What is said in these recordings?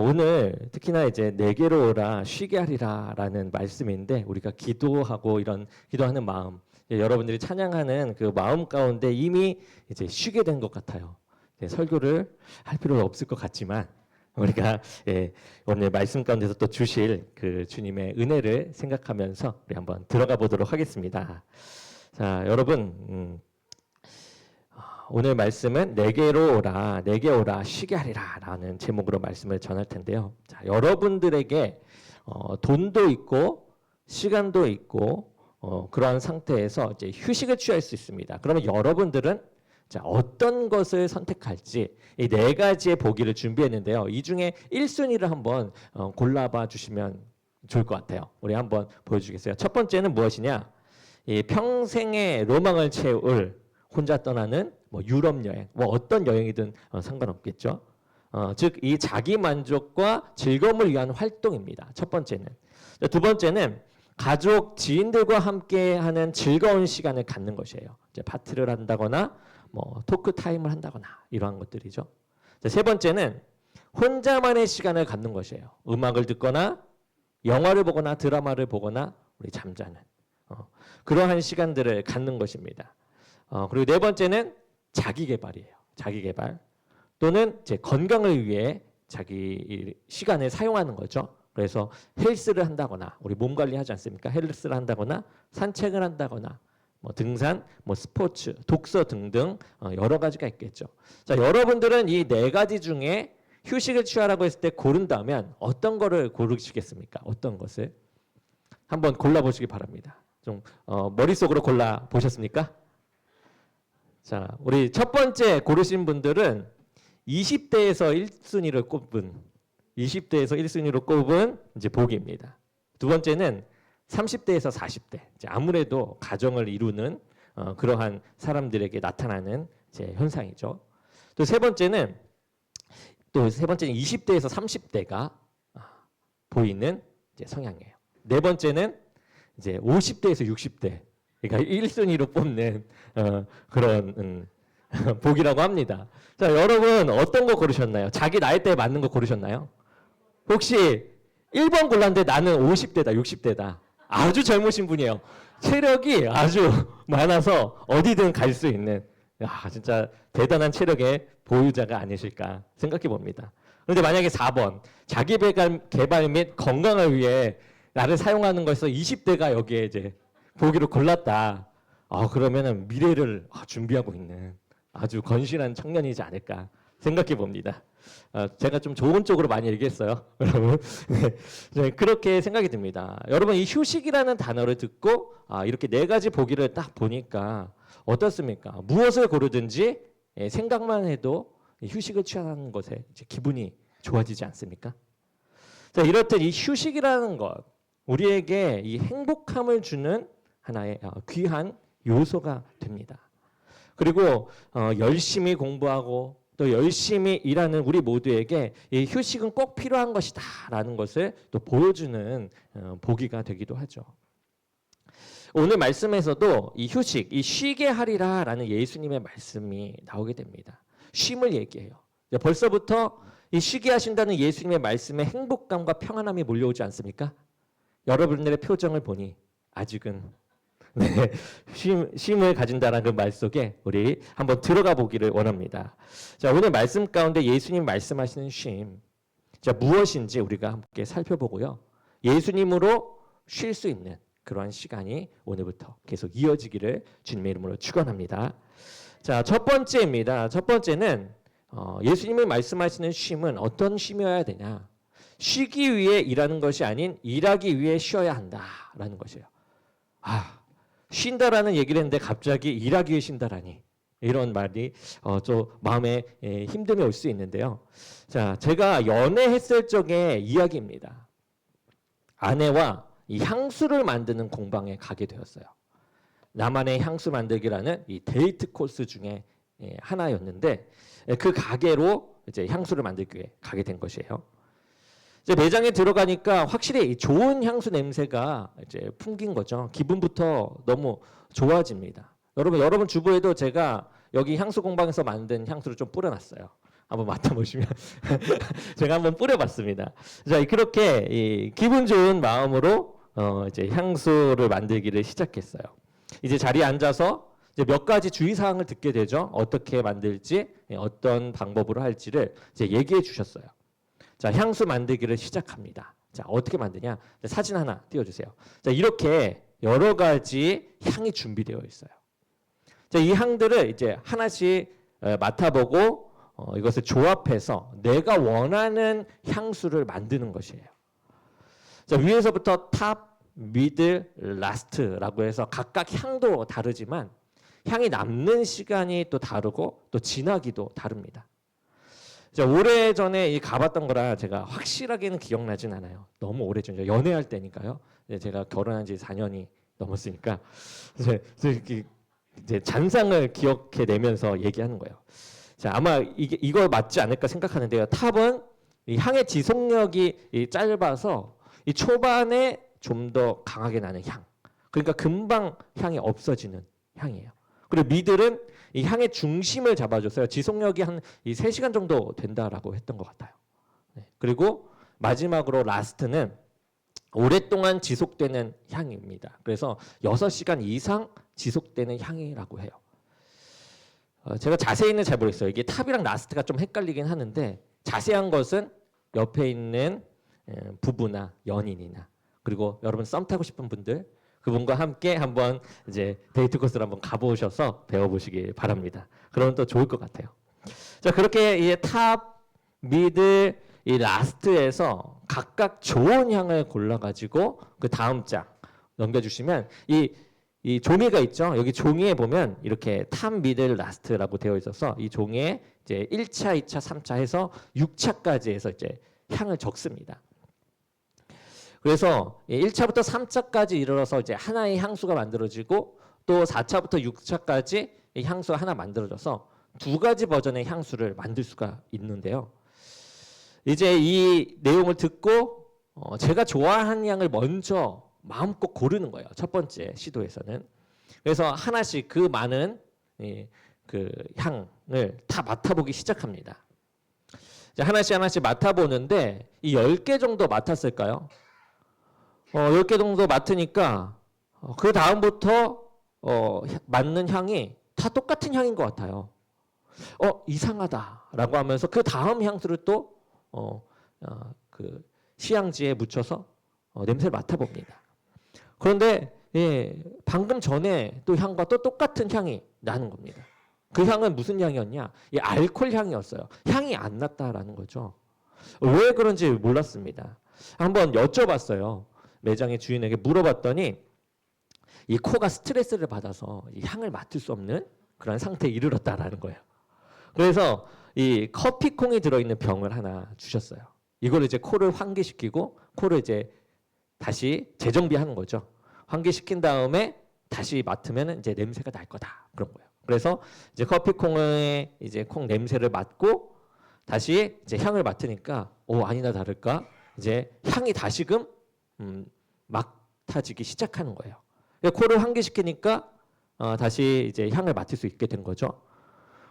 오늘 특히나 이제 내게로 오라 쉬게 하리라라는 말씀인데 우리가 기도하고 이런 기도하는 마음, 여러분들이 찬양하는 그 마음 가운데 이미 이제 쉬게 된 것 같아요. 설교를 할 필요는 없을 것 같지만 우리가 오늘 말씀 가운데서 또 주실 그 주님의 은혜를 생각하면서 우리 한번 들어가 보도록 하겠습니다. 자, 여러분. 오늘 말씀은 내게로 오라, 내게 오라, 쉬게 하리라 라는 제목으로 말씀을 전할 텐데요. 자, 여러분들에게 돈도 있고 시간도 있고 그러한 상태에서 이제 휴식을 취할 수 있습니다. 그러면 여러분들은 자, 어떤 것을 선택할지 이 네 가지의 보기를 준비했는데요. 이 중에 1순위를 한번 골라봐 주시면 좋을 것 같아요. 우리 한번 보여주겠어요. 첫 번째는 무엇이냐? 이 평생의 로망을 채울 혼자 떠나는 뭐 유럽 여행, 뭐 어떤 여행이든 상관없겠죠. 즉 이 자기 만족과 즐거움을 위한 활동입니다. 첫 번째는. 두 번째는 가족, 지인들과 함께하는 즐거운 시간을 갖는 것이에요. 이제 파티를 한다거나 뭐 토크 타임을 한다거나 이러한 것들이죠. 세 번째는 혼자만의 시간을 갖는 것이에요. 음악을 듣거나 영화를 보거나 드라마를 보거나 우리 잠자는 그러한 시간들을 갖는 것입니다. 그리고 네 번째는 자기 개발이에요. 자기 개발 또는 이제 건강을 위해 자기 시간을 사용하는 거죠. 그래서 헬스를 한다거나 우리 몸 관리하지 않습니까? 헬스를 한다거나 산책을 한다거나 뭐 등산, 뭐 스포츠, 독서 등등 여러 가지가 있겠죠. 자, 여러분들은 이 네 가지 중에 휴식을 취하라고 했을 때 고른다면 어떤 거를 고르시겠습니까? 어떤 것을 한번 골라보시기 바랍니다. 좀 머릿속으로 골라 보셨습니까? 자, 우리 첫 번째 고르신 분들은 20대에서 1순위를 꼽은 이제 복입니다. 두 번째는 30대에서 40대. 이제 아무래도 가정을 이루는 그러한 사람들에게 나타나는 이제 현상이죠. 또 세 번째는 20대에서 30대가 보이는 이제 성향이에요. 네 번째는 이제 50대에서 60대. 그러니까 1순위로 뽑는 그런 복이라고 합니다. 자, 여러분 어떤 거 고르셨나요? 자기 나이대에 맞는 거 고르셨나요? 혹시 1번 골랐는데 나는 50대다, 60대다. 아주 젊으신 분이에요. 체력이 아주 많아서 어디든 갈 수 있는 진짜 대단한 체력의 보유자가 아니실까 생각해 봅니다. 그런데 만약에 4번 자기 개발 및 건강을 위해 나를 사용하는 것에서 20대가 여기에 이제 보기로 골랐다. 그러면은 미래를 준비하고 있는 아주 건실한 청년이지 않을까 생각해 봅니다. 제가 좀 좋은 쪽으로 많이 얘기했어요, 여러분. 네, 그렇게 생각이 듭니다. 여러분 이 휴식이라는 단어를 듣고 이렇게 네 가지 보기를 딱 보니까 어떻습니까? 무엇을 고르든지 생각만 해도 휴식을 취하는 것에 이제 기분이 좋아지지 않습니까? 자, 이렇듯 이 휴식이라는 것 우리에게 이 행복함을 주는 하나의 귀한 요소가 됩니다. 그리고 열심히 공부하고 또 열심히 일하는 우리 모두에게 이 휴식은 꼭 필요한 것이다라는 것을 또 보여주는 보기가 되기도 하죠. 오늘 말씀에서도 이 휴식, 이 쉬게 하리라라는 예수님의 말씀이 나오게 됩니다. 쉼을 얘기해요. 벌써부터 이 쉬게 하신다는 예수님의 말씀에 행복감과 평안함이 몰려오지 않습니까? 여러분들의 표정을 보니 아직은 쉼을 가진다는 그 말 속에 우리 한번 들어가 보기를 원합니다. 자, 오늘 말씀 가운데 예수님 말씀하시는 쉼, 자, 무엇인지 우리가 함께 살펴보고요. 예수님으로 쉴 수 있는 그러한 시간이 오늘부터 계속 이어지기를 주님의 이름으로 축원합니다. 자, 첫 번째입니다. 첫 번째는 예수님이 말씀하시는 쉼은 어떤 쉼이어야 되냐? 쉬기 위해 일하는 것이 아닌 일하기 위해 쉬어야 한다라는 것이에요. 쉰다라는 얘기를 했는데 갑자기 일하기 위해 쉰다라니 이런 말이 좀 마음에 힘듦이 올 수 있는데요. 자, 제가 연애했을 적의 이야기입니다. 아내와 이 향수를 만드는 공방에 가게 되었어요. 나만의 향수 만들기라는 이 데이트 코스 중에 하나였는데 그 가게로 이제 향수를 만들기 위해 가게 된 것이에요. 이제 매장에 들어가니까 확실히 좋은 향수 냄새가 이제 풍긴 거죠. 기분부터 너무 좋아집니다. 여러분 주부에도 제가 여기 향수 공방에서 만든 향수를 좀 뿌려놨어요. 한번 맡아보시면 제가 한번 뿌려봤습니다. 자, 그렇게 이 기분 좋은 마음으로 이제 향수를 만들기를 시작했어요. 이제 자리에 앉아서 이제 몇 가지 주의사항을 듣게 되죠. 어떻게 만들지, 어떤 방법으로 할지를 이제 얘기해 주셨어요. 자, 향수 만들기를 시작합니다. 자, 어떻게 만드냐? 사진 하나 띄워주세요. 자, 이렇게 여러 가지 향이 준비되어 있어요. 자, 이 향들을 이제 하나씩 맡아보고 이것을 조합해서 내가 원하는 향수를 만드는 것이에요. 자, 위에서부터 탑, 미들, 라스트라고 해서 각각 향도 다르지만 향이 남는 시간이 또 다르고 또 진하기도 다릅니다. 자, 오래전에 가봤던 거라 제가 확실하게는 기억나진 않아요. 너무 오래전이죠. 연애할 때니까요. 제가 결혼한 지 4년이 넘었으니까 이제 잔상을 기억해내면서 얘기하는 거예요. 자, 아마 이거 맞지 않을까 생각하는데요. 탑은 이 향의 지속력이 짧아서 이 초반에 좀 더 강하게 나는 향. 그러니까 금방 향이 없어지는 향이에요. 그리고 미들은 이 향의 중심을 잡아줬어요. 지속력이 한 3시간 정도 된다라고 했던 것 같아요. 네. 그리고 마지막으로 라스트는 오랫동안 지속되는 향입니다. 그래서 6시간 이상 지속되는 향이라고 해요. 제가 자세히는 잘 모르겠어요. 이게 탑이랑 라스트가 좀 헷갈리긴 하는데 자세한 것은 옆에 있는 부부나 연인이나 그리고 여러분 썸 타고 싶은 분들 그분과 함께 한번 이제 데이트 코스를 한번 가보셔서 배워보시기 바랍니다. 그러면 또 좋을 것 같아요. 자, 그렇게 이제 탑, 미들, 이 라스트에서 각각 좋은 향을 골라가지고 그 다음 장 넘겨주시면 이 종이가 있죠. 여기 종이에 보면 이렇게 탑, 미들, 라스트라고 되어 있어서 이 종이에 이제 1차, 2차, 3차 해서 6차까지 해서 이제 향을 적습니다. 그래서 1차부터 3차까지 이르러서 이제 하나의 향수가 만들어지고 또 4차부터 6차까지 이 향수가 하나 만들어져서 2가지 버전의 향수를 만들 수가 있는데요. 이제 이 내용을 듣고 제가 좋아하는 향을 먼저 마음껏 고르는 거예요. 첫 번째 시도에서는. 그래서 하나씩 그 많은 그 향을 다 맡아보기 시작합니다. 하나씩 맡아보는데 이 10개 정도 맡았을까요? 10개 정도 맡으니까 그 다음부터 맡는 향이 다 똑같은 향인 것 같아요. 이상하다라고 하면서 그 다음 향수를 또 그 시향지에 묻혀서 냄새를 맡아봅니다. 그런데 방금 전에 또 향과 또 똑같은 향이 나는 겁니다. 그 향은 무슨 향이었냐? 이 알코올 향이었어요. 향이 안 났다라는 거죠. 왜 그런지 몰랐습니다. 한번 여쭤봤어요. 매장의 주인에게 물어봤더니 이 코가 스트레스를 받아서 이 향을 맡을 수 없는 그런 상태에 이르렀다라는 거예요. 그래서 이 커피콩이 들어있는 병을 하나 주셨어요. 이걸 이제 코를 환기시키고 코를 이제 다시 재정비하는 거죠. 환기시킨 다음에 다시 맡으면 이제 냄새가 날 거다 그런 거예요. 그래서 이제 커피콩의 이제 콩 냄새를 맡고 다시 이제 향을 맡으니까 아니나 다를까 이제 향이 다시금 맡아지기 시작하는 거예요. 코를 환기시키니까 다시 이제 향을 맡을 수 있게 된 거죠.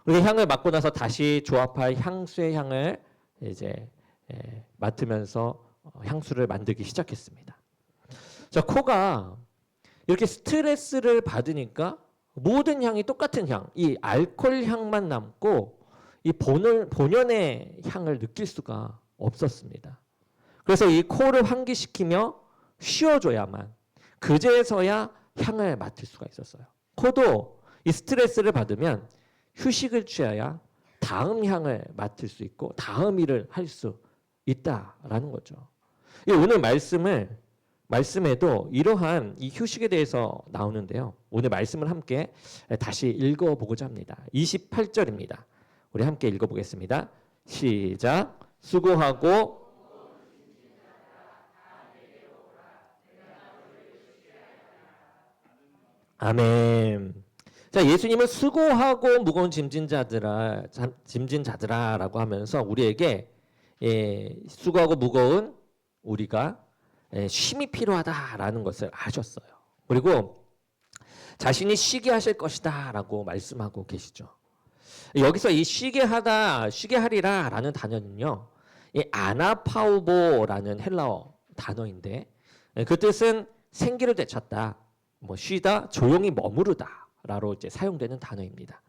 그리고 향을 맡고 나서 다시 조합할 향수의 향을 이제 맡으면서 향수를 만들기 시작했습니다. 자, 코가 이렇게 스트레스를 받으니까 모든 향이 똑같은 향, 이 알코올 향만 남고 이 본연의 향을 느낄 수가 없었습니다. 그래서 이 코를 환기시키며 쉬어줘야만 그제서야 향을 맡을 수가 있었어요. 코도 이 스트레스를 받으면 휴식을 취해야 다음 향을 맡을 수 있고 다음 일을 할 수 있다라는 거죠. 오늘 말씀에도 이러한 이 휴식에 대해서 나오는데요. 오늘 말씀을 함께 다시 읽어보고자 합니다. 28절입니다. 우리 함께 읽어보겠습니다. 시작. 수고하고 아멘. 자, 예수님은 수고하고 무거운 짐진 자들아라고 하면서 우리에게 수고하고 무거운 우리가 쉼이 필요하다라는 것을 아셨어요. 그리고 자신이 쉬게 하실 것이다라고 말씀하고 계시죠. 여기서 이 쉬게 하다, 쉬게 하리라라는 단어는요, 이 아나파우보라는 헬라어 단어인데 그 뜻은 생기를 되찾다, 뭐 쉬다, 조용히 머무르다라로 이제 사용되는 단어입니다.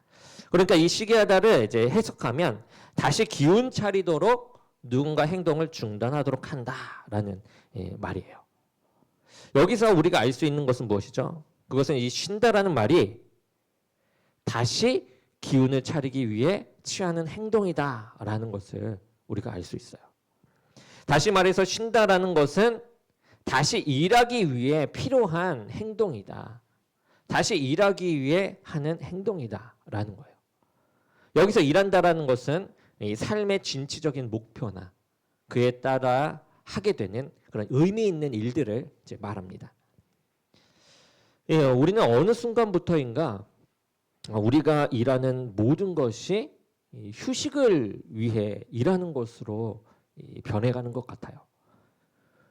그러니까 이 쉬게 하다를 이제 해석하면 다시 기운 차리도록 누군가 행동을 중단하도록 한다라는 말이에요. 여기서 우리가 알 수 있는 것은 무엇이죠? 그것은 이 쉰다라는 말이 다시 기운을 차리기 위해 취하는 행동이다라는 것을 우리가 알 수 있어요. 다시 말해서 쉰다라는 것은 다시 일하기 위해 필요한 행동이다. 다시 일하기 위해 하는 행동이다라는 거예요. 여기서 일한다라는 것은 이 삶의 진취적인 목표나 그에 따라 하게 되는 그런 의미 있는 일들을 이제 말합니다. 우리는 어느 순간부터인가 우리가 일하는 모든 것이 휴식을 위해 일하는 것으로 변해가는 것 같아요.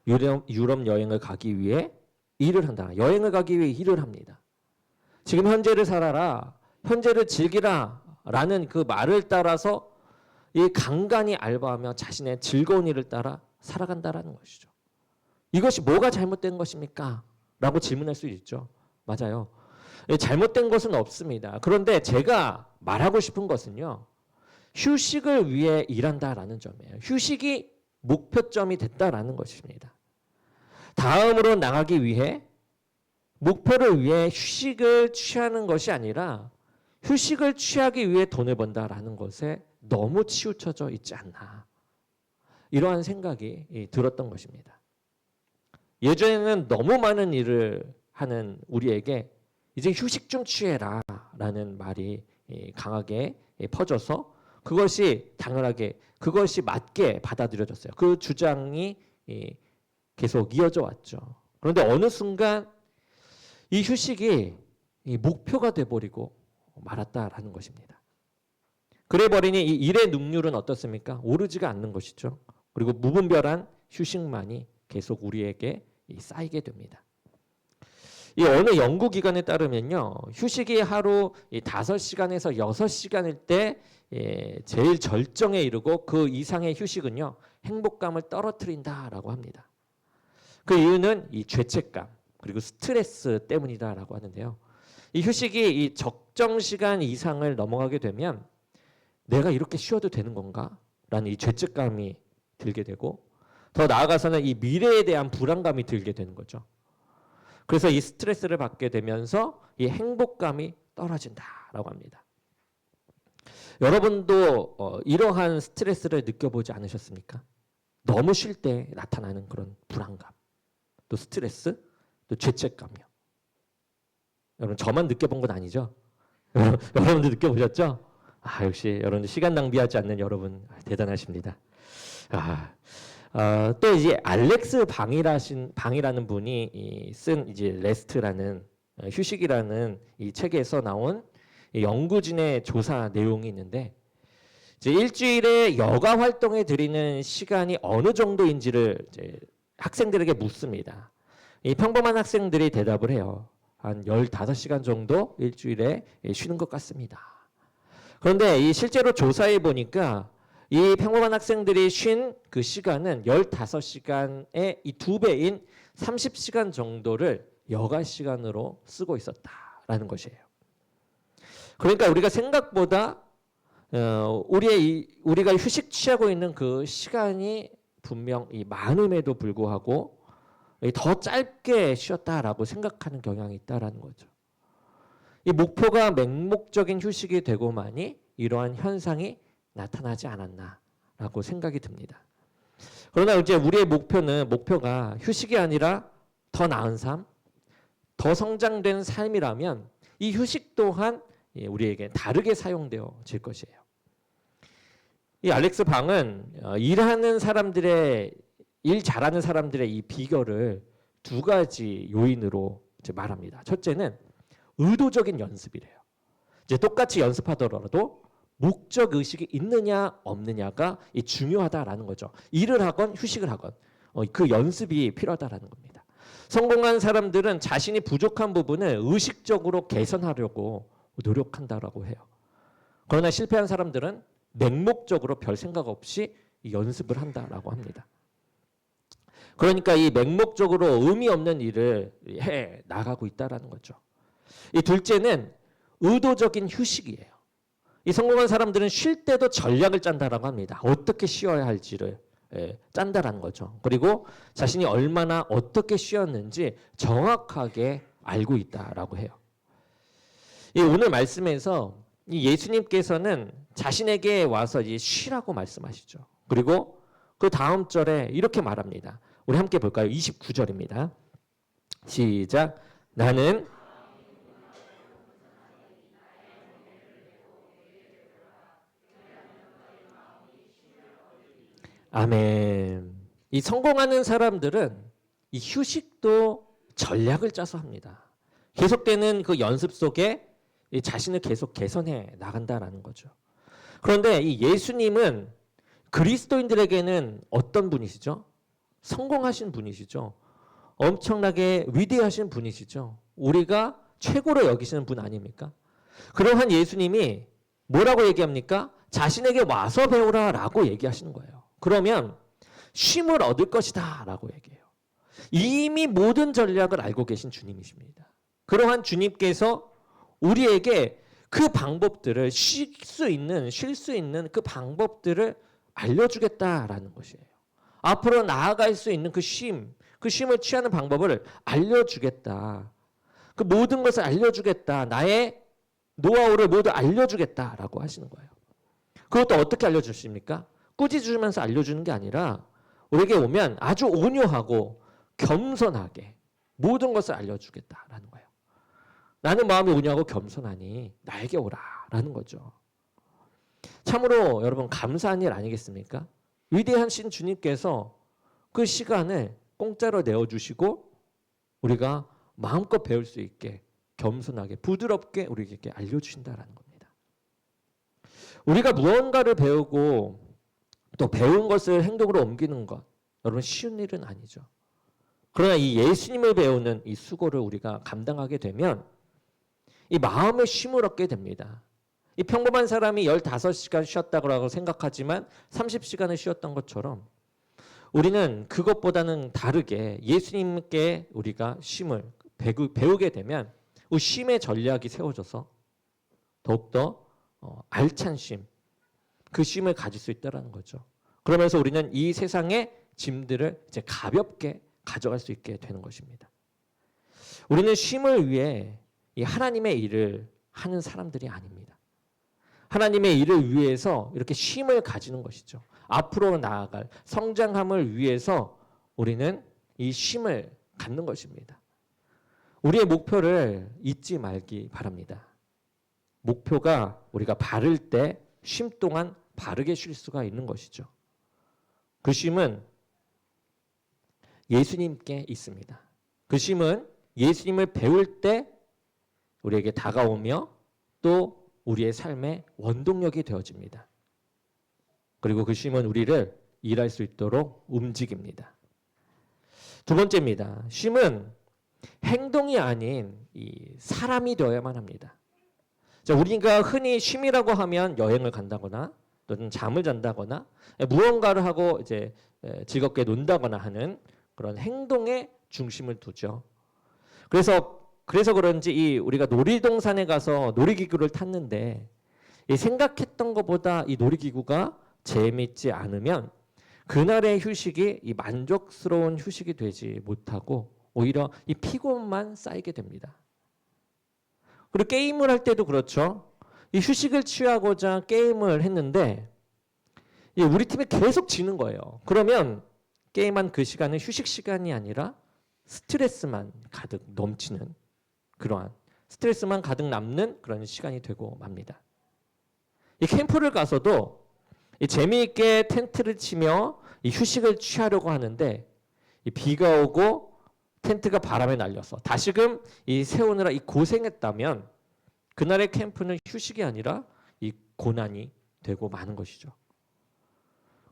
유럽 여행을 가기 위해 일을 한다. 여행을 가기 위해 일을 합니다. 지금 현재를 살아라, 현재를 즐기라 라는 그 말을 따라서 이 간간히 알바하며 자신의 즐거운 일을 따라 살아간다라는 것이죠. 이것이 뭐가 잘못된 것입니까? 라고 질문할 수 있죠. 맞아요. 잘못된 것은 없습니다. 그런데 제가 말하고 싶은 것은요, 휴식을 위해 일한다라는 점이에요. 휴식이 목표점이 됐다라는 것입니다. 다음으로 나가기 위해 목표를 위해 휴식을 취하는 것이 아니라 휴식을 취하기 위해 돈을 번다라는 것에 너무 치우쳐져 있지 않나, 이러한 생각이 들었던 것입니다. 예전에는 너무 많은 일을 하는 우리에게 이제 휴식 좀 취해라 라는 말이 강하게 퍼져서 그것이 당연하게, 그것이 맞게 받아들여졌어요. 그 주장이 계속 이어져 왔죠. 그런데 어느 순간 이 휴식이 목표가 돼버리고 말았다라는 것입니다. 그래 버리니 이 일의 능률은 어떻습니까? 오르지가 않는 것이죠. 그리고 무분별한 휴식만이 계속 우리에게 쌓이게 됩니다. 이 어느 연구기관에 따르면요, 휴식이 하루 5시간에서 6시간일 때 제일 절정에 이르고 그 이상의 휴식은요, 행복감을 떨어뜨린다라고 합니다. 그 이유는 이 죄책감 그리고 스트레스 때문이다라고 하는데요. 이 휴식이 이 적정 시간 이상을 넘어가게 되면 내가 이렇게 쉬어도 되는 건가? 라는 이 죄책감이 들게 되고, 더 나아가서는 이 미래에 대한 불안감이 들게 되는 거죠. 그래서 이 스트레스를 받게 되면서 이 행복감이 떨어진다라고 합니다. 여러분도 이러한 스트레스를 느껴보지 않으셨습니까? 너무 쉴 때 나타나는 그런 불안감, 또 스트레스, 또 죄책감이요. 여러분 저만 느껴본 건 아니죠? 여러분도 느껴보셨죠? 역시 여러분들 시간 낭비하지 않는 여러분 대단하십니다. 또 이제 알렉스 방이라는 분이 쓴 이제 레스트라는 휴식이라는 이 책에서 나온 연구진의 조사 내용이 있는데, 이제 일주일에 여가 활동에 들이는 시간이 어느 정도인지를 이제 학생들에게 묻습니다. 이 평범한 학생들이 대답을 해요. 한 15시간 정도 일주일에 쉬는 것 같습니다. 그런데 이 실제로 조사해 보니까 이 평범한 학생들이 쉰 그 시간은 15시간의 이 2배인 30시간 정도를 여가 시간으로 쓰고 있었다라는 것이에요. 그러니까 우리가 생각보다 우리가 휴식 취하고 있는 그 시간이 분명 많음에도 불구하고 더 짧게 쉬었다라고 생각하는 경향이 있다라는 거죠. 이 목표가 맹목적인 휴식이 되고만이 이러한 현상이 나타나지 않았나라고 생각이 듭니다. 그러나 이제 우리의 목표가 휴식이 아니라 더 나은 삶, 더 성장된 삶이라면 이 휴식 또한 우리에게 다르게 사용되어질 것이에요. 이 알렉스 방은 일 잘하는 사람들의 이 비결을 2가지 요인으로 이제 말합니다. 첫째는 의도적인 연습이래요. 이제 똑같이 연습하더라도 목적 의식이 있느냐 없느냐가 중요하다라는 거죠. 일을 하건 휴식을 하건 그 연습이 필요하다라는 겁니다. 성공한 사람들은 자신이 부족한 부분을 의식적으로 개선하려고 노력한다라고 해요. 그러나 실패한 사람들은 맹목적으로 별 생각 없이 연습을 한다라고 합니다. 그러니까 이 맹목적으로 의미 없는 일을 해 나가고 있다라는 거죠. 이 둘째는 의도적인 휴식이에요. 이 성공한 사람들은 쉴 때도 전략을 짠다라고 합니다. 어떻게 쉬어야 할지를 짠다라는 거죠. 그리고 자신이 얼마나 어떻게 쉬었는지 정확하게 알고 있다라고 해요. 이 오늘 말씀에서 이 예수님께서는 자신에게 와서 이제 쉬라고 말씀하시죠. 그리고 그 다음 절에 이렇게 말합니다. 우리 함께 볼까요? 29절입니다. 시작. 나는 아멘. 이 성공하는 사람들은 이 휴식도 전략을 짜서 합니다. 계속되는 그 연습 속에 이 자신을 계속 개선해 나간다라는 거죠. 그런데 이 예수님은 그리스도인들에게는 어떤 분이시죠? 성공하신 분이시죠. 엄청나게 위대하신 분이시죠. 우리가 최고로 여기시는 분 아닙니까? 그러한 예수님이 뭐라고 얘기합니까? 자신에게 와서 배우라라고 얘기하시는 거예요. 그러면 쉼을 얻을 것이다 라고 얘기해요. 이미 모든 전략을 알고 계신 주님이십니다. 그러한 주님께서 우리에게 그 방법들을 쉴 수 있는 그 방법들을 알려주겠다라는 것이에요. 앞으로 나아갈 수 있는 그 쉼을 취하는 방법을 알려주겠다. 그 모든 것을 알려주겠다. 나의 노하우를 모두 알려주겠다라고 하시는 거예요. 그것도 어떻게 알려주십니까? 꾸짖으면서 알려주는 게 아니라 우리에게 오면 아주 온유하고 겸손하게 모든 것을 알려주겠다라는 거예요. 나는 마음이 온유하고 겸손하니 나에게 오라라는 거죠. 참으로 여러분 감사한 일 아니겠습니까? 위대하신 주님께서 그 시간을 공짜로 내어주시고 우리가 마음껏 배울 수 있게 겸손하게 부드럽게 우리에게 알려주신다라는 겁니다. 우리가 무언가를 배우고 또 배운 것을 행동으로 옮기는 것 여러분 쉬운 일은 아니죠. 그러나 이 예수님을 배우는 이 수고를 우리가 감당하게 되면 이 마음의 쉼을 얻게 됩니다. 이 평범한 사람이 15시간 쉬었다고 생각하지만 30시간을 쉬었던 것처럼 우리는 그것보다는 다르게 예수님께 우리가 쉼을 배우게 되면 쉼의 전략이 세워져서 더욱더 알찬 쉼, 그 쉼을 가질 수 있다는 거죠. 그러면서 우리는 이 세상의 짐들을 이제 가볍게 가져갈 수 있게 되는 것입니다. 우리는 쉼을 위해 이 하나님의 일을 하는 사람들이 아닙니다. 하나님의 일을 위해서 이렇게 쉼을 가지는 것이죠. 앞으로 나아갈 성장함을 위해서 우리는 이 쉼을 갖는 것입니다. 우리의 목표를 잊지 말기 바랍니다. 목표가 우리가 바를 때 쉼 동안 바르게 쉴 수가 있는 것이죠. 그 쉼은 예수님께 있습니다. 그 쉼은 예수님을 배울 때 우리에게 다가오며 또 우리의 삶의 원동력이 되어집니다. 그리고 그 쉼은 우리를 일할 수 있도록 움직입니다. 두 번째입니다. 쉼은 행동이 아닌 이 사람이 되어야만 합니다. 자, 우리가 흔히 쉼이라고 하면 여행을 간다거나 또는 잠을 잔다거나 무언가를 하고 이제 즐겁게 논다거나 하는 그런 행동에 중심을 두죠. 그래서 그런지 우리가 놀이동산에 가서 놀이기구를 탔는데 생각했던 것보다 이 놀이기구가 재미있지 않으면 그날의 휴식이 이 만족스러운 휴식이 되지 못하고 오히려 이 피곤만 쌓이게 됩니다. 그리고 게임을 할 때도 그렇죠. 이 휴식을 취하고자 게임을 했는데 우리 팀이 계속 지는 거예요. 그러면 게임한 그 시간은 휴식 시간이 아니라 스트레스만 가득 넘치는 그러한 스트레스만 가득 남는 그런 시간이 되고 맙니다. 이 캠프를 가서도 재미있게 텐트를 치며 이 휴식을 취하려고 하는데 비가 오고 텐트가 바람에 날려서 다시금 이 세우느라 이 고생했다면 그날의 캠프는 휴식이 아니라 이 고난이 되고 마는 것이죠.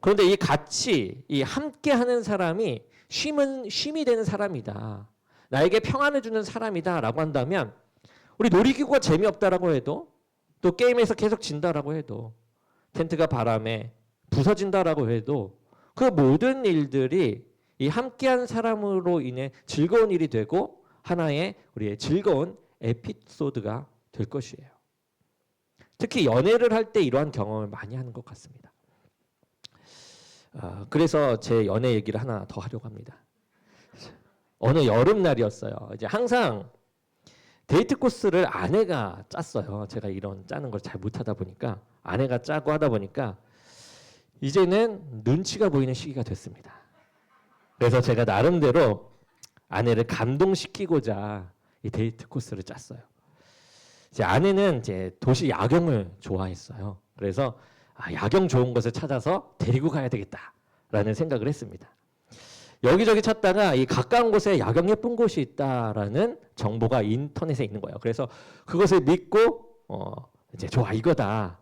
그런데 이 같이 이 함께하는 사람이 쉼이 되는 사람이다. 나에게 평안을 주는 사람이다라고 한다면 우리 놀이기구가 재미없다라고 해도 또 게임에서 계속 진다라고 해도, 텐트가 바람에 부서진다라고 해도 그 모든 일들이 이 함께한 사람으로 인해 즐거운 일이 되고 하나의 우리의 즐거운 에피소드가 될 것이에요. 특히 연애를 할 때 이러한 경험을 많이 하는 것 같습니다. 그래서 제 연애 얘기를 하나 더 하려고 합니다. 어느 여름날이었어요. 이제 항상 데이트 코스를 아내가 짰어요. 제가 이런 짜는 걸 잘 못하다 보니까 아내가 짜고 하다 보니까 이제는 눈치가 보이는 시기가 됐습니다. 그래서 제가 나름대로 아내를 감동시키고자 이 데이트 코스를 짰어요. 제 아내는 이제 도시 야경을 좋아했어요. 그래서 야경 좋은 곳을 찾아서 데리고 가야 되겠다라는 생각을 했습니다. 여기저기 찾다가 이 가까운 곳에 야경 예쁜 곳이 있다라는 정보가 인터넷에 있는 거예요. 그래서 그것을 믿고 이제 좋아 이거다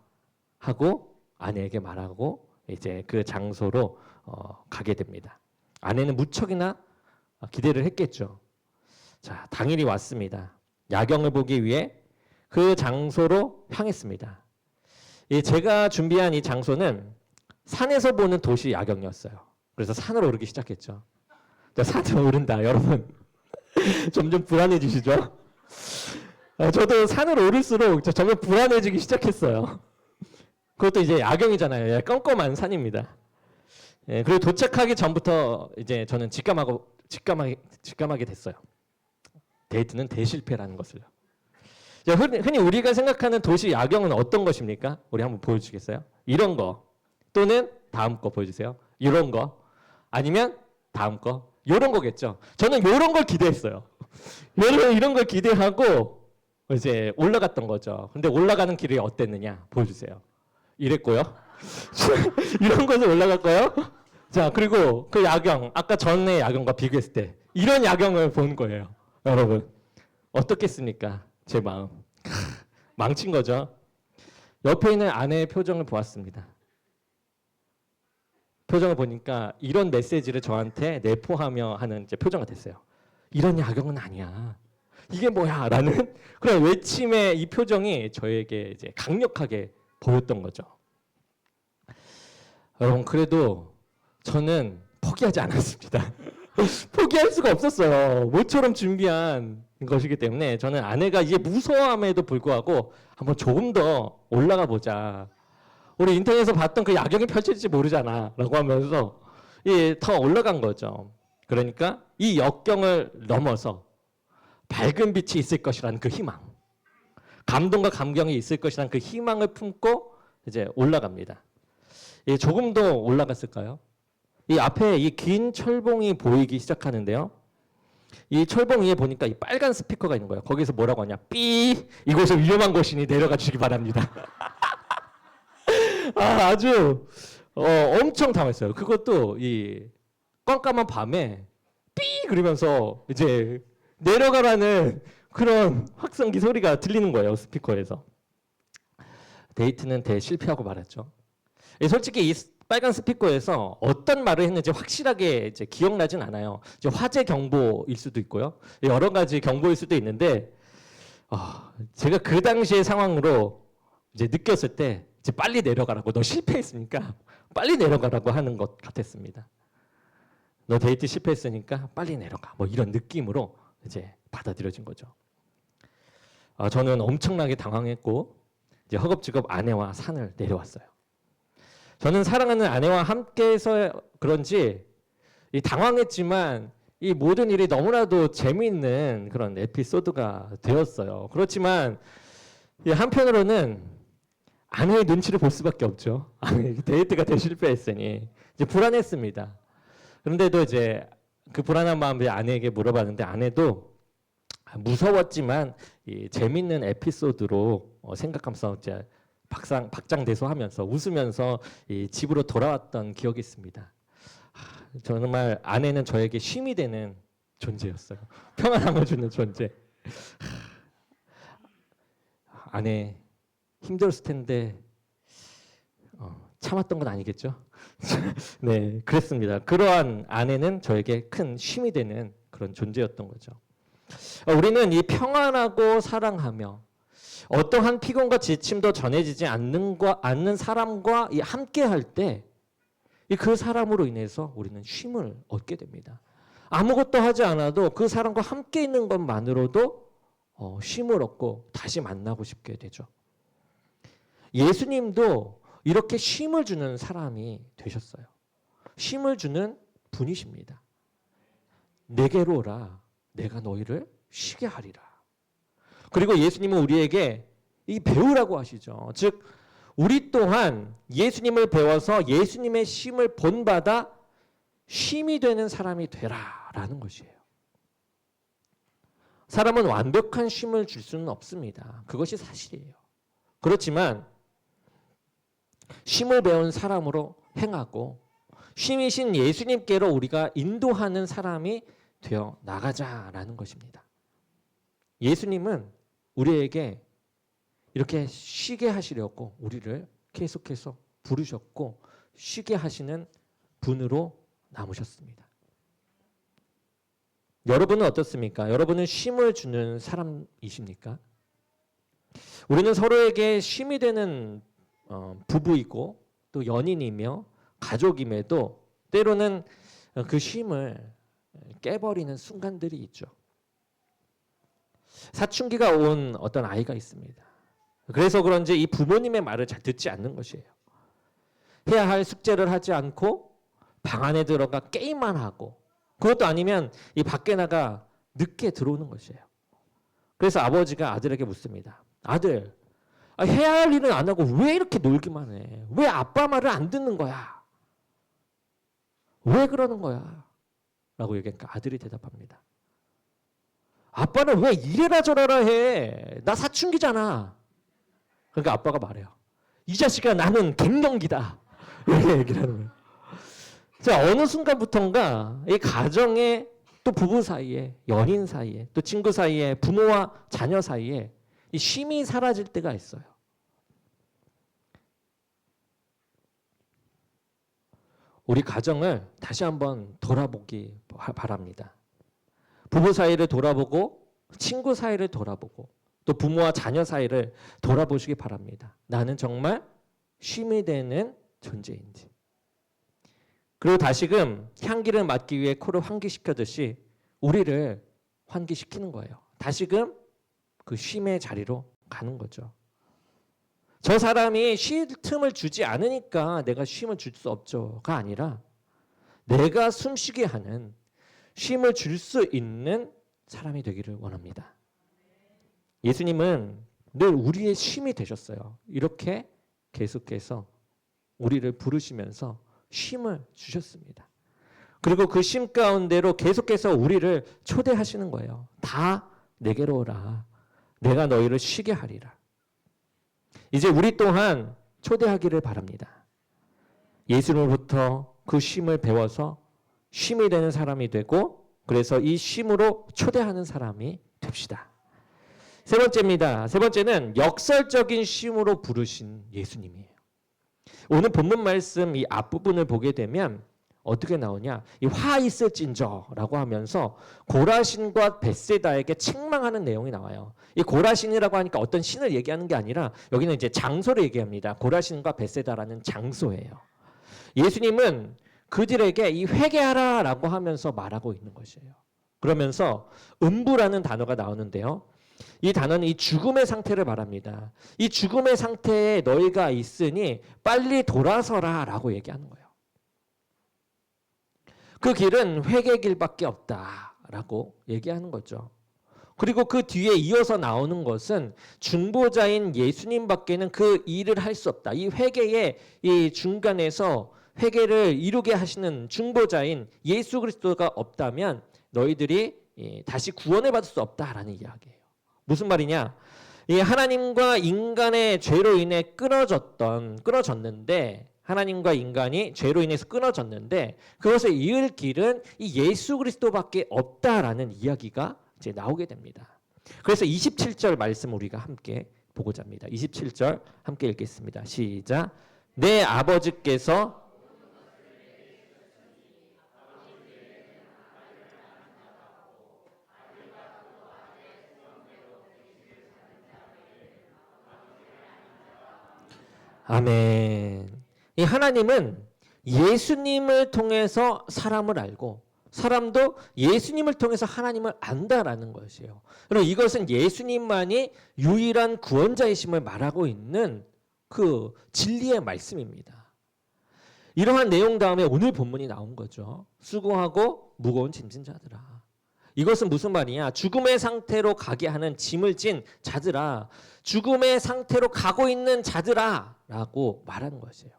하고 아내에게 말하고 이제 그 장소로 가게 됩니다. 아내는 무척이나 기대를 했겠죠. 자, 당일이 왔습니다. 야경을 보기 위해 그 장소로 향했습니다. 제가 준비한 이 장소는 산에서 보는 도시 야경이었어요. 그래서 산을 오르기 시작했죠. 산을 오른다, 여러분. 점점 불안해지시죠? 저도 산을 오를수록 점점 불안해지기 시작했어요. 그것도 이제 야경이잖아요. 껌껌한 산입니다. 그리고 도착하기 전부터 이제 저는 직감하게 됐어요. 데이트는 대실패라는 것을요. 흔히 우리가 생각하는 도시 야경은 어떤 것입니까? 우리 한번 보여주시겠어요? 이런 거 또는 다음 거 보여주세요. 이런 거 아니면 다음 거 이런 거겠죠. 저는 이런 걸 기대했어요. 이런 걸 기대하고 이제 올라갔던 거죠. 근데 올라가는 길이 어땠느냐 보여주세요. 이랬고요. 이런 곳에 올라갔고요. 자, 그리고 그 야경 아까 전에 야경과 비교했을 때 이런 야경을 본 거예요. 여러분 어떻겠습니까? 제 마음 망친 거죠. 옆에 있는 아내의 표정을 보았습니다. 표정을 보니까 이런 메시지를 저한테 내포하며 하는 이제 표정이 됐어요. 이런 야경은 아니야. 이게 뭐야? 라는 그런 외침의 이 표정이 저에게 이제 강력하게 보였던 거죠. 여러분 그래도 저는 포기하지 않았습니다. 포기할 수가 없었어요. 모처럼 준비한 것이기 때문에 저는 아내가 이제 무서워함에도 불구하고 한번 조금 더 올라가 보자. 우리 인터넷에서 봤던 그 야경이 펼쳐질지 모르잖아 라고 하면서 더 올라간 거죠. 그러니까 이 역경을 넘어서 밝은 빛이 있을 것이라는 그 희망, 감동과 감경이 있을 것이라는 그 희망을 품고 이제 올라갑니다. 조금 더 올라갔을까요? 이 앞에 이 긴 철봉이 보이기 시작하는데요. 이 철봉 위에 보니까 이 빨간 스피커가 있는 거예요. 거기서 뭐라고 하냐? 삐! 이곳은 위험한 곳이니 내려가 주시기 바랍니다. 아주 엄청 당했어요. 그것도 이 깜깜한 밤에 삐! 그러면서 이제 내려가라는 그런 확성기 소리가 들리는 거예요. 스피커에서. 데이트는 대실패하고 말았죠. 솔직히 이 빨간 스피커에서 어떤 말을 했는지 확실하게 이제 기억나진 않아요. 이제 화재 경보일 수도 있고요. 여러 가지 경보일 수도 있는데 제가 그 당시의 상황으로 이제 느꼈을 때 이제 빨리 내려가라고 너 실패했으니까 빨리 내려가라고 하는 것 같았습니다. 너 데이트 실패했으니까 빨리 내려가. 뭐 이런 느낌으로 이제 받아들여진 거죠. 저는 엄청나게 당황했고 이제 허겁지겁 아내와 산을 내려왔어요. 저는 사랑하는 아내와 함께해서 그런지 당황했지만 이 모든 일이 너무나도 재미있는 그런 에피소드가 되었어요. 그렇지만 한편으로는 아내의 눈치를 볼 수밖에 없죠. 데이트가 대실패했으니 이제 불안했습니다. 그런데도 이제 그 불안한 마음을 아내에게 물어봤는데 아내도 무서웠지만 이 재미있는 에피소드로 생각하면서 이제 박장대소하면서 웃으면서 이 집으로 돌아왔던 기억이 있습니다. 정말 아내는 저에게 쉼이 되는 존재였어요. 평안함을 주는 존재. 아내 힘들었을 텐데 참았던 건 아니겠죠? 네, 그랬습니다. 그러한 아내는 저에게 큰 쉼이 되는 그런 존재였던 거죠. 우리는 이 평안하고 사랑하며 어떠한 피곤과 지침도 전해지지 않는 사람과 함께 할 때 그 사람으로 인해서 우리는 쉼을 얻게 됩니다. 아무것도 하지 않아도 그 사람과 함께 있는 것만으로도 쉼을 얻고 다시 만나고 싶게 되죠. 예수님도 이렇게 쉼을 주는 사람이 되셨어요. 쉼을 주는 분이십니다. 내게로 오라. 내가 너희를 쉬게 하리라. 그리고 예수님은 우리에게 이 배우라고 하시죠. 즉 우리 또한 예수님을 배워서 예수님의 쉼을 본받아 쉼이 되는 사람이 되라라는 것이에요. 사람은 완벽한 쉼을 줄 수는 없습니다. 그것이 사실이에요. 그렇지만 쉼을 배운 사람으로 행하고 쉼이신 예수님께로 우리가 인도하는 사람이 되어 나가자라는 것입니다. 예수님은 우리에게 이렇게 쉬게 하시려고 우리를 계속해서 부르셨고 쉬게 하시는 분으로 남으셨습니다. 여러분은 어떻습니까? 여러분은 쉼을 주는 사람이십니까? 우리는 서로에게 쉼이 되는 부부이고 또 연인이며 가족임에도 때로는 그 쉼을 깨버리는 순간들이 있죠. 사춘기가 온 어떤 아이가 있습니다. 그래서 그런지 이 부모님의 말을 잘 듣지 않는 것이에요. 해야 할 숙제를 하지 않고 방 안에 들어가 게임만 하고 그것도 아니면 이 밖에 나가 늦게 들어오는 것이에요. 그래서 아버지가 아들에게 묻습니다. 아들, 해야 할 일은 안 하고 왜 이렇게 놀기만 해? 왜 아빠 말을 안 듣는 거야? 왜 그러는 거야? 라고 얘기하니까 아들이 대답합니다. 아빠는 왜 이래라 저래라 해? 나 사춘기잖아. 그러니까 아빠가 말해요. 이 자식아 나는 갱년기다. 이렇게 얘기를 하는 거예요. 자, 어느 순간부터인가 이 가정에 또 부부 사이에 연인 사이에 또 친구 사이에 부모와 자녀 사이에 이 쉼이 사라질 때가 있어요. 우리 가정을 다시 한번 돌아보기 바랍니다. 부부 사이를 돌아보고 친구 사이를 돌아보고 또 부모와 자녀 사이를 돌아보시기 바랍니다. 나는 정말 쉼이 되는 존재인지. 그리고 다시금 향기를 맡기 위해 코를 환기시켜듯이 우리를 환기시키는 거예요. 다시금 그 쉼의 자리로 가는 거죠. 저 사람이 쉴 틈을 주지 않으니까 내가 쉼을 줄 수 없죠가 아니라 내가 숨쉬게 하는 쉼을 줄 수 있는 사람이 되기를 원합니다. 예수님은 늘 우리의 쉼이 되셨어요. 이렇게 계속해서 우리를 부르시면서 쉼을 주셨습니다. 그리고 그 쉼 가운데로 계속해서 우리를 초대하시는 거예요. 다 내게로 오라. 내가 너희를 쉬게 하리라. 이제 우리 또한 초대하기를 바랍니다. 예수님으로부터 그 쉼을 배워서 쉼이 되는 사람이 되고 그래서 이 쉼으로 초대하는 사람이 됩시다. 세 번째입니다. 세 번째는 역설적인 쉼으로 부르신 예수님이에요. 오늘 본문 말씀 이 앞부분을 보게 되면 어떻게 나오냐? 이 화 있을진저라고 하면서 고라신과 벳세다에게 책망하는 내용이 나와요. 이 고라신이라고 하니까 어떤 신을 얘기하는 게 아니라 여기는 이제 장소를 얘기합니다. 고라신과 벳세다라는 장소예요. 예수님은 그들에게 이 회개하라라고 하면서 말하고 있는 것이에요. 그러면서 음부라는 단어가 나오는데요. 이 단어는 이 죽음의 상태를 말합니다. 이 죽음의 상태에 너희가 있으니 빨리 돌아서라라고 얘기하는 거예요. 그 길은 회개 길밖에 없다라고 얘기하는 거죠. 그리고 그 뒤에 이어서 나오는 것은 중보자인 예수님밖에는 그 일을 할 수 없다. 이 회개의 이 중간에서 회개를 이루게 하시는 중보자인 예수 그리스도가 없다면 너희들이 다시 구원을 받을 수 없다라는 이야기예요. 무슨 말이냐? 이 하나님과 인간의 죄로 인해 끊어졌는데 하나님과 인간이 죄로 인해서 끊어졌는데 그것을 이을 길은 이 예수 그리스도밖에 없다라는 이야기가 이제 나오게 됩니다. 그래서 27절 말씀 우리가 함께 보고자 합니다. 27절 함께 읽겠습니다. 시작. 내 아버지께서 아멘. 이 하나님은 예수님을 통해서 사람을 알고 사람도 예수님을 통해서 하나님을 안다라는 것이에요. 그리고 이것은 예수님만이 유일한 구원자이심을 말하고 있는 그 진리의 말씀입니다. 이러한 내용 다음에 오늘 본문이 나온 거죠. 수고하고 무거운 짐진 자들아. 이것은 무슨 말이냐? 죽음의 상태로 가게 하는 짐을 진 자들아, 죽음의 상태로 가고 있는 자들아 라고 말하는 것이에요.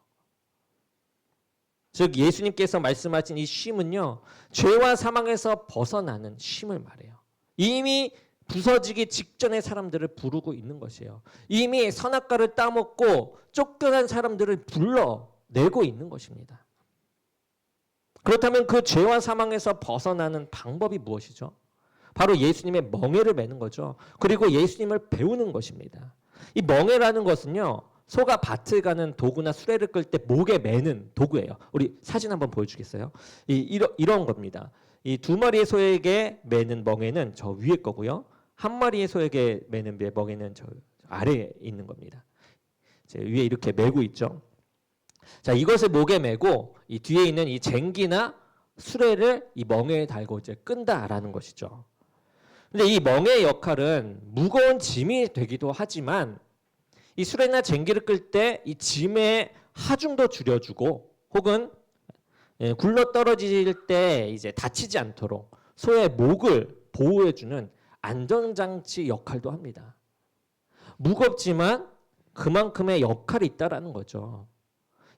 즉 예수님께서 말씀하신 이 쉼은요, 죄와 사망에서 벗어나는 쉼을 말해요. 이미 부서지기 직전의 사람들을 부르고 있는 것이에요. 이미 선악과를 따먹고 쫓겨난 사람들을 불러내고 있는 것입니다. 그렇다면 그 죄와 사망에서 벗어나는 방법이 무엇이죠? 바로 예수님의 멍에를 매는 거죠. 그리고 예수님을 배우는 것입니다. 이 멍에라는 것은요, 소가 밭을 가는 도구나 수레를 끌 때 목에 매는 도구예요. 우리 사진 한번 보여주겠어요? 이런 겁니다. 이 두 마리의 소에게 매는 멍에는 저 위에 거고요. 한 마리의 소에게 매는 멍에는 저 아래에 있는 겁니다. 제 위에 이렇게 매고 있죠. 자, 이것을 목에 매고 이 뒤에 있는 이 쟁기나 수레를 이 멍에에 달고 이제 끈다라는 것이죠. 근데 이 멍에의 역할은 무거운 짐이 되기도 하지만 이 수레나 쟁기를 끌 때 이 짐의 하중도 줄여주고 혹은 굴러 떨어질 때 이제 다치지 않도록 소의 목을 보호해주는 안전장치 역할도 합니다. 무겁지만 그만큼의 역할이 있다라는 거죠.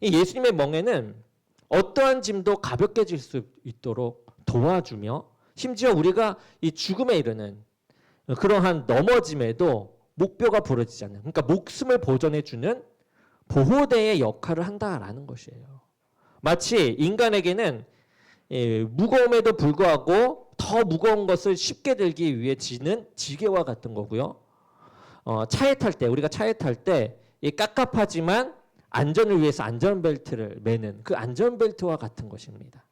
이 예수님의 멍에는 어떠한 짐도 가볍게 질 수 있도록 도와주며 심지어 우리가 이 죽음에 이르는 그러한 넘어짐에도 목뼈가 부러지지 않는, 그러니까 목숨을 보존해주는 보호대의 역할을 한다라는 것이에요. 마치 인간에게는 무거움에도 불구하고 더 무거운 것을 쉽게 들기 위해 지는 지게와 같은 거고요. 차에 탈 때, 우리가 차에 탈 때 이 깝깝하지만 안전을 위해서 안전벨트를 매는 그 안전벨트와 같은 것입니다.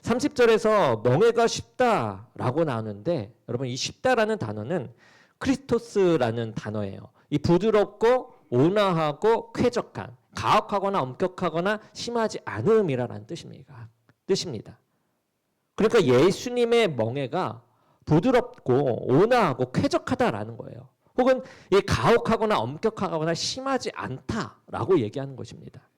30절에서 멍에가 쉽다라고 나오는데 여러분, 이 쉽다라는 단어는 크리스토스라는 단어예요. 이 부드럽고 온화하고 쾌적한, 가혹하거나 엄격하거나 심하지 않음이라는 뜻입니다. 그러니까 예수님의 멍에가 부드럽고 온화하고 쾌적하다라는 거예요. 혹은 이 가혹하거나 엄격하거나 심하지 않다라고 얘기하는 것입니다.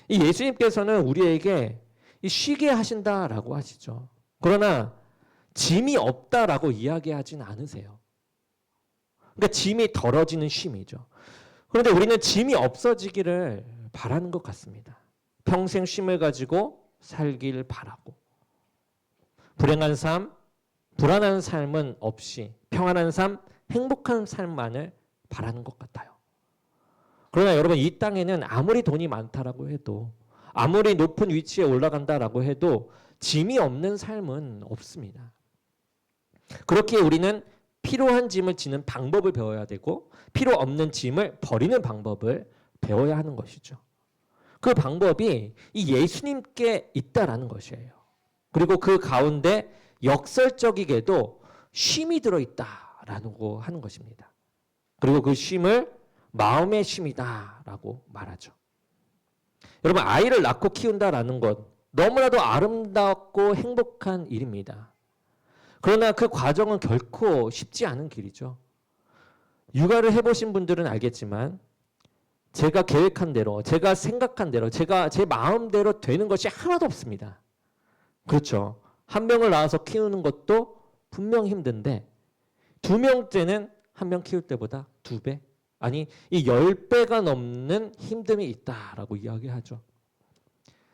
이 예수님께서는 우리에게 쉬게 하신다라고 하시죠. 그러나 짐이 없다라고 이야기하지는 않으세요. 그러니까 짐이 덜어지는 쉼이죠. 그런데 우리는 짐이 없어지기를 바라는 것 같습니다. 평생 쉼을 가지고 살길 바라고, 불행한 삶, 불안한 삶은 없이 평안한 삶, 행복한 삶만을 바라는 것 같아요. 그러나 여러분, 이 땅에는 아무리 돈이 많다라고 해도, 아무리 높은 위치에 올라간다라고 해도 짐이 없는 삶은 없습니다. 그렇기에 우리는 필요한 짐을 지는 방법을 배워야 되고 필요 없는 짐을 버리는 방법을 배워야 하는 것이죠. 그 방법이 이 예수님께 있다라는 것이에요. 그리고 그 가운데 역설적이게도 쉼이 들어있다라고 하는 것입니다. 그리고 그 쉼을 마음의 쉼이다라고 말하죠. 여러분, 아이를 낳고 키운다라는 것 너무나도 아름답고 행복한 일입니다. 그러나 그 과정은 결코 쉽지 않은 길이죠. 육아를 해보신 분들은 알겠지만 제가 계획한 대로, 제가 생각한 대로, 제가 제 마음대로 되는 것이 하나도 없습니다. 그렇죠. 한 명을 낳아서 키우는 것도 분명 힘든데 2명째는 한 명 키울 때보다 2배, 아니 이 10배가 넘는 힘듦이 있다라고 이야기하죠.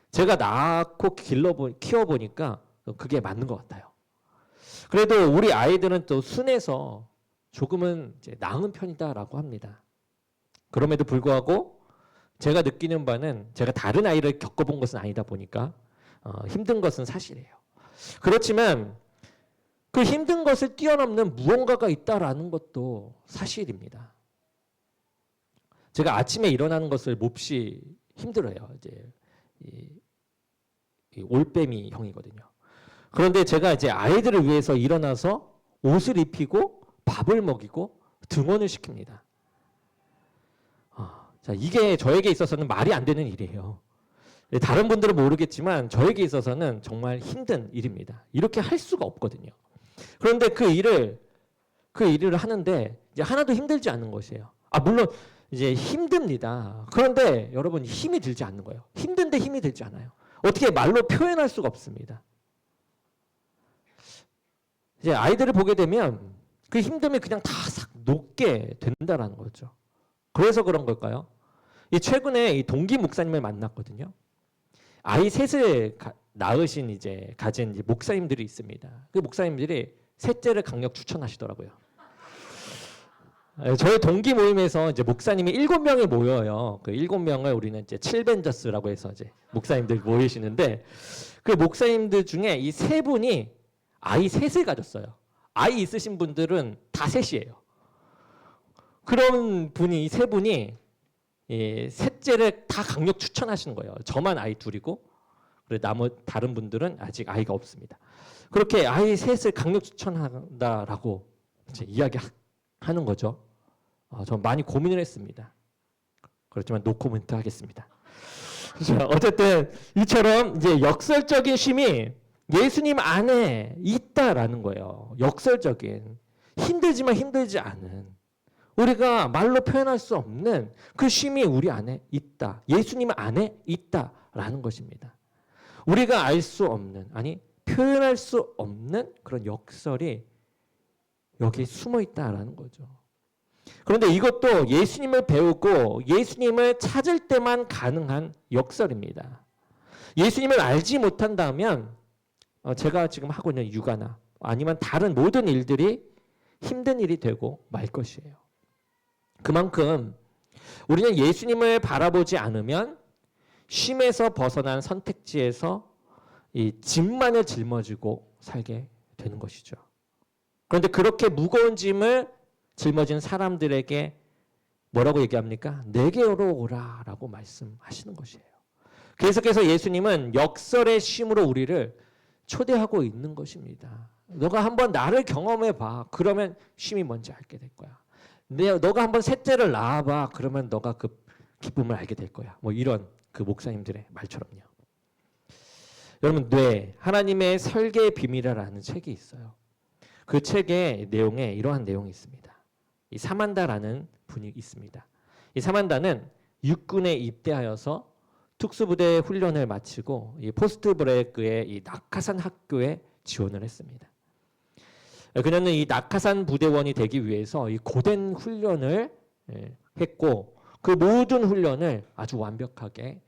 제가 낳고 키워보니까 그게 맞는 것 같아요. 그래도 우리 아이들은 또 순해서 조금은 이제 나은 편이다라고 합니다. 그럼에도 불구하고 제가 느끼는 바는, 제가 다른 아이를 겪어본 것은 아니다 보니까 힘든 것은 사실이에요. 그렇지만 그 힘든 것을 뛰어넘는 무언가가 있다라는 것도 사실입니다. 제가 아침에 일어나는 것을 몹시 힘들어요. 이제 이 올빼미 형이거든요. 그런데 제가 이제 아이들을 위해서 일어나서 옷을 입히고 밥을 먹이고 등원을 시킵니다. 자, 이게 저에게 있어서는 말이 안 되는 일이에요. 다른 분들은 모르겠지만 저에게 있어서는 정말 힘든 일입니다. 이렇게 할 수가 없거든요. 그런데 그 일을 하는데 이제 하나도 힘들지 않은 것이에요. 물론 이제 힘듭니다. 그런데 여러분 힘이 들지 않는 거예요. 힘든데 힘이 들지 않아요. 어떻게 말로 표현할 수가 없습니다. 이제 아이들을 보게 되면 그 힘듦이 그냥 다 싹 녹게 된다라는 거죠. 그래서 그런 걸까요? 최근에 이 동기 목사님을 만났거든요. 아이 셋을 낳으신 가진 목사님들이 있습니다. 그 목사님들이 셋째를 강력 추천하시더라고요. 저희 동기 모임에서 이제 목사님이 7명이 모여요. 그 7명을 우리는 이제 칠벤저스라고 해서 이제 목사님들 모이시는데 그 목사님들 중에 이 세 분이 아이 셋을 가졌어요. 아이 있으신 분들은 다 셋이에요. 그런 분이 이 세 분이 셋째를 다 강력 추천하시는 거예요. 저만 아이 둘이고 다른 분들은 아직 아이가 없습니다. 그렇게 아이 셋을 강력 추천한다라고 이제 이야기하는 거죠. 전 많이 고민을 했습니다. 그렇지만 노 코멘트 하겠습니다. 어쨌든 이처럼 이제 역설적인 쉼이 예수님 안에 있다라는 거예요. 역설적인 힘들지만 힘들지 않은 우리가 말로 표현할 수 없는 그 쉼이 우리 안에 있다. 예수님 안에 있다라는 것입니다. 우리가 알 수 없는 표현할 수 없는 그런 역설이 여기 숨어 있다라는 거죠. 그런데 이것도 예수님을 배우고 예수님을 찾을 때만 가능한 역설입니다. 예수님을 알지 못한다면 제가 지금 하고 있는 육아나 아니면 다른 모든 일들이 힘든 일이 되고 말 것이에요. 그만큼 우리는 예수님을 바라보지 않으면 쉼에서 벗어난 선택지에서 이 짐만을 짊어지고 살게 되는 것이죠. 그런데 그렇게 무거운 짐을 짊어진 사람들에게 뭐라고 얘기합니까? 내게로 오라라고 말씀하시는 것이에요. 계속해서 예수님은 역설의 쉼으로 우리를 초대하고 있는 것입니다. 너가 한번 나를 경험해 봐. 그러면 쉼이 뭔지 알게 될 거야. 너가 한번 셋째를 낳아봐. 그러면 너가 그 기쁨을 알게 될 거야. 이런 그 목사님들의 말처럼요. 여러분, 하나님의 설계의 비밀이라는 책이 있어요. 그 책의 내용에 이러한 내용이 있습니다. 이 사만다라는 분이 있습니다. 이 사만다는 육군에 입대하여서 특수부대 훈련을 마치고 이 포스트브레이크의 이 낙하산 학교에 지원을 했습니다. 그녀는 이 낙하산 부대원이 되기 위해서 이 고된 훈련을 했고 그 모든 훈련을 아주 완벽하게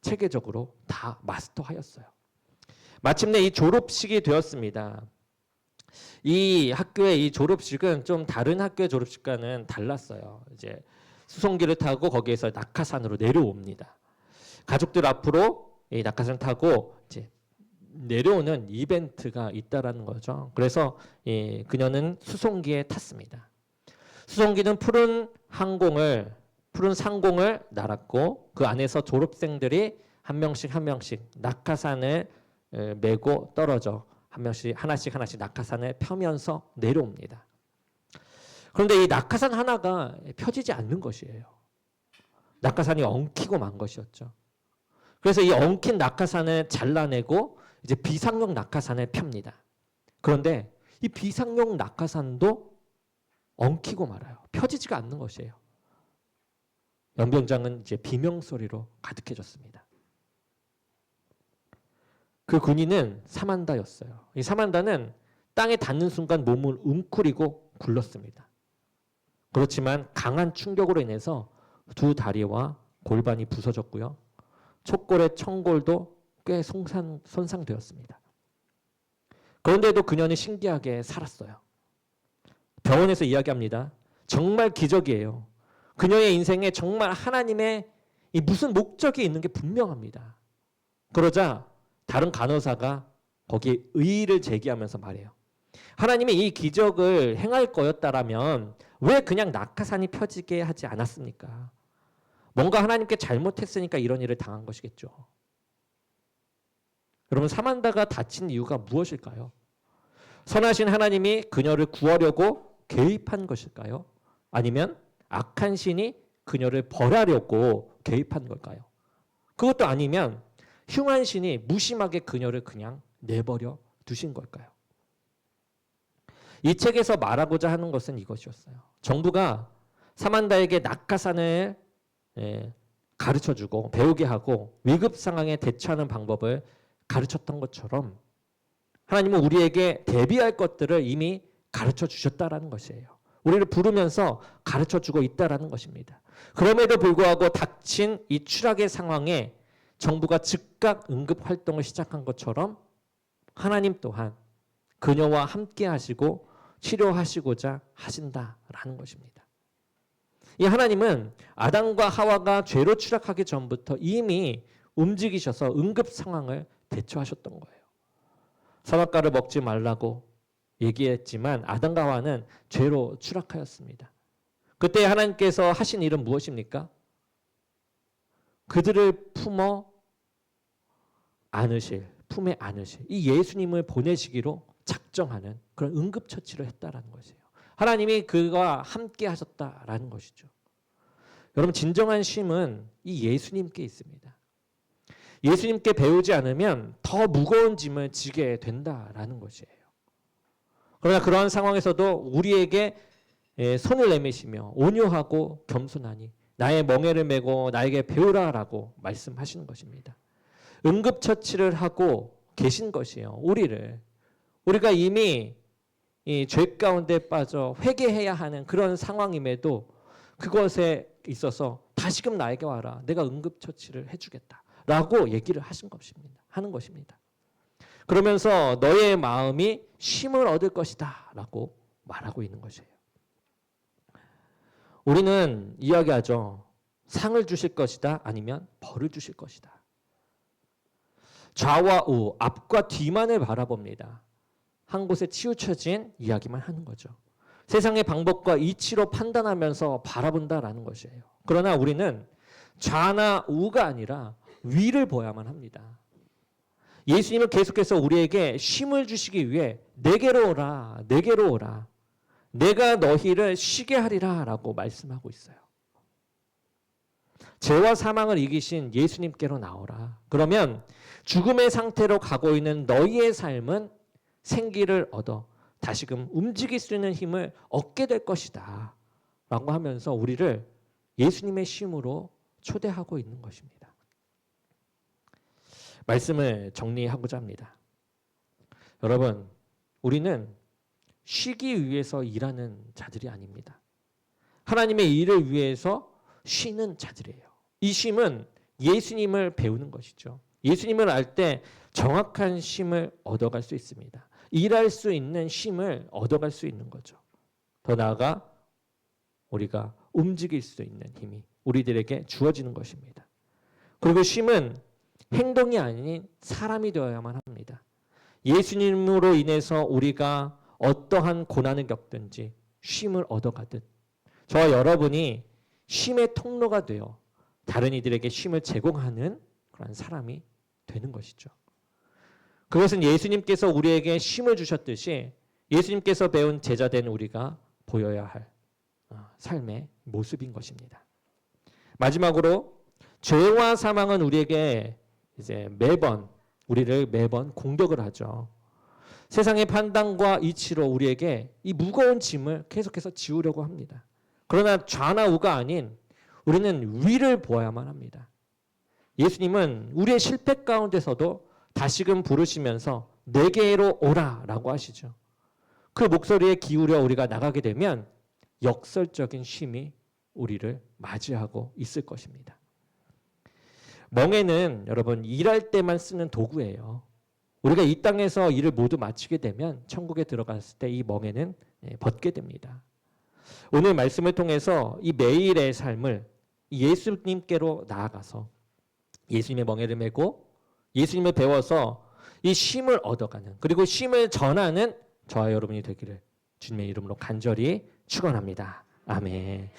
체계적으로 다 마스터하였어요. 마침내 이 졸업식이 되었습니다. 이 학교의 이 졸업식은 좀 다른 학교의 졸업식과는 달랐어요. 이제 수송기를 타고 거기에서 낙하산으로 내려옵니다. 가족들 앞으로 이 낙하산 타고 이제 내려오는 이벤트가 있다라는 거죠. 그래서 그녀는 수송기에 탔습니다. 수송기는 푸른 상공을 날았고 그 안에서 졸업생들이 한 명씩 낙하산을 메고 떨어져 하나씩 낙하산을 펴면서 내려옵니다. 그런데 이 낙하산 하나가 펴지지 않는 것이에요. 낙하산이 엉키고 만 것이었죠. 그래서 이 엉킨 낙하산을 잘라내고 이제 비상용 낙하산을 펴니다. 그런데 이 비상용 낙하산도 엉키고 말아요. 펴지지가 않는 것이에요. 연병장은 이제 비명소리로 가득해졌습니다. 그 군인은 사만다였어요. 이 사만다는 땅에 닿는 순간 몸을 웅크리고 굴렀습니다. 그렇지만 강한 충격으로 인해서 두 다리와 골반이 부서졌고요. 촉골의 청골도 꽤 손상되었습니다. 그런데도 그녀는 신기하게 살았어요. 병원에서 이야기합니다. 정말 기적이에요. 그녀의 인생에 정말 하나님의 이 무슨 목적이 있는 게 분명합니다. 그러자 다른 간호사가 거기에 의의를 제기하면서 말해요. 하나님이 이 기적을 행할 거였다라면 왜 그냥 낙하산이 펴지게 하지 않았습니까? 뭔가 하나님께 잘못했으니까 이런 일을 당한 것이겠죠. 여러분, 사만다가 다친 이유가 무엇일까요? 선하신 하나님이 그녀를 구하려고 개입한 것일까요? 아니면 악한 신이 그녀를 벌하려고 개입한 걸까요? 그것도 아니면 흉한 신이 무심하게 그녀를 그냥 내버려 두신 걸까요? 이 책에서 말하고자 하는 것은 이것이었어요. 정부가 사만다에게 낙하산을 가르쳐주고 배우게 하고 위급 상황에 대처하는 방법을 가르쳤던 것처럼 하나님은 우리에게 대비할 것들을 이미 가르쳐 주셨다라는 것이에요. 우리를 부르면서 가르쳐 주고 있다라는 것입니다. 그럼에도 불구하고 닥친 이 추락의 상황에 정부가 즉각 응급 활동을 시작한 것처럼 하나님 또한 그녀와 함께 하시고 치료하시고자 하신다라는 것입니다. 이 하나님은 아담과 하와가 죄로 추락하기 전부터 이미 움직이셔서 응급 상황을 대처하셨던 거예요. 선악과를 먹지 말라고 얘기했지만 아담과 하와는 죄로 추락하였습니다. 그때 하나님께서 하신 일은 무엇입니까? 그들을 품에 안으실 이 예수님을 보내시기로 작정하는 그런 응급처치를 했다라는 것이에요. 하나님이 그와 함께 하셨다라는 것이죠. 여러분, 진정한 쉼은 이 예수님께 있습니다. 예수님께 배우지 않으면 더 무거운 짐을 지게 된다라는 것이에요. 그러나 그러한 상황에서도 우리에게 손을 내미시며 온유하고 겸손하니 나의 멍에를 메고 나에게 배우라라고 말씀하시는 것입니다. 응급처치를 하고 계신 것이에요. 우리가 이미 이 죄 가운데 빠져 회개해야 하는 그런 상황임에도 그것에 있어서 다시금 나에게 와라. 내가 응급처치를 해주겠다라고 얘기를 하는 것입니다. 그러면서 너의 마음이 쉼을 얻을 것이다 라고 말하고 있는 것이에요. 우리는 이야기하죠. 상을 주실 것이다 아니면 벌을 주실 것이다. 좌와 우, 앞과 뒤만을 바라봅니다. 한 곳에 치우쳐진 이야기만 하는 거죠. 세상의 방법과 이치로 판단하면서 바라본다라는 것이에요. 그러나 우리는 좌나 우가 아니라 위를 보야만 합니다. 예수님은 계속해서 우리에게 쉼을 주시기 위해 내게로 오라, 내게로 오라. 내가 너희를 쉬게 하리라 라고 말씀하고 있어요. 죄와 사망을 이기신 예수님께로 나오라. 그러면 죽음의 상태로 가고 있는 너희의 삶은 생기를 얻어 다시금 움직일 수 있는 힘을 얻게 될 것이다 라고 하면서 우리를 예수님의 쉼으로 초대하고 있는 것입니다. 말씀을 정리하고자 합니다. 여러분, 우리는 쉬기 위해서 일하는 자들이 아닙니다. 하나님의 일을 위해서 쉬는 자들이에요. 이 쉼은 예수님을 배우는 것이죠. 예수님을 알 때 정확한 쉼을 얻어갈 수 있습니다. 일할 수 있는 쉼을 얻어갈 수 있는 거죠. 더 나아가 우리가 움직일 수 있는 힘이 우리들에게 주어지는 것입니다. 그리고 쉼은 행동이 아닌 사람이 되어야만 합니다. 예수님으로 인해서 우리가 어떠한 고난을 겪든지 쉼을 얻어가듯 저와 여러분이 쉼의 통로가 되어 다른 이들에게 쉼을 제공하는 그런 사람이 되는 것이죠. 그것은 예수님께서 우리에게 쉼을 주셨듯이 예수님께서 배운 제자된 우리가 보여야 할 삶의 모습인 것입니다. 마지막으로 죄와 사망은 우리에게 우리를 매번 공격을 하죠. 세상의 판단과 이치로 우리에게 이 무거운 짐을 계속해서 지우려고 합니다. 그러나 좌나 우가 아닌 우리는 위를 보아야만 합니다. 예수님은 우리의 실패 가운데서도 다시금 부르시면서 내게로 오라라고 하시죠. 그 목소리에 기울여 우리가 나가게 되면 역설적인 쉼이 우리를 맞이하고 있을 것입니다. 멍에는 여러분 일할 때만 쓰는 도구예요. 우리가 이 땅에서 일을 모두 마치게 되면 천국에 들어갔을 때 이 멍에는 벗게 됩니다. 오늘 말씀을 통해서 이 매일의 삶을 예수님께로 나아가서 예수님의 멍에를 메고 예수님을 배워서 이 쉼을 얻어가는 그리고 쉼을 전하는 저와 여러분이 되기를 주님의 이름으로 간절히 축원합니다. 아멘.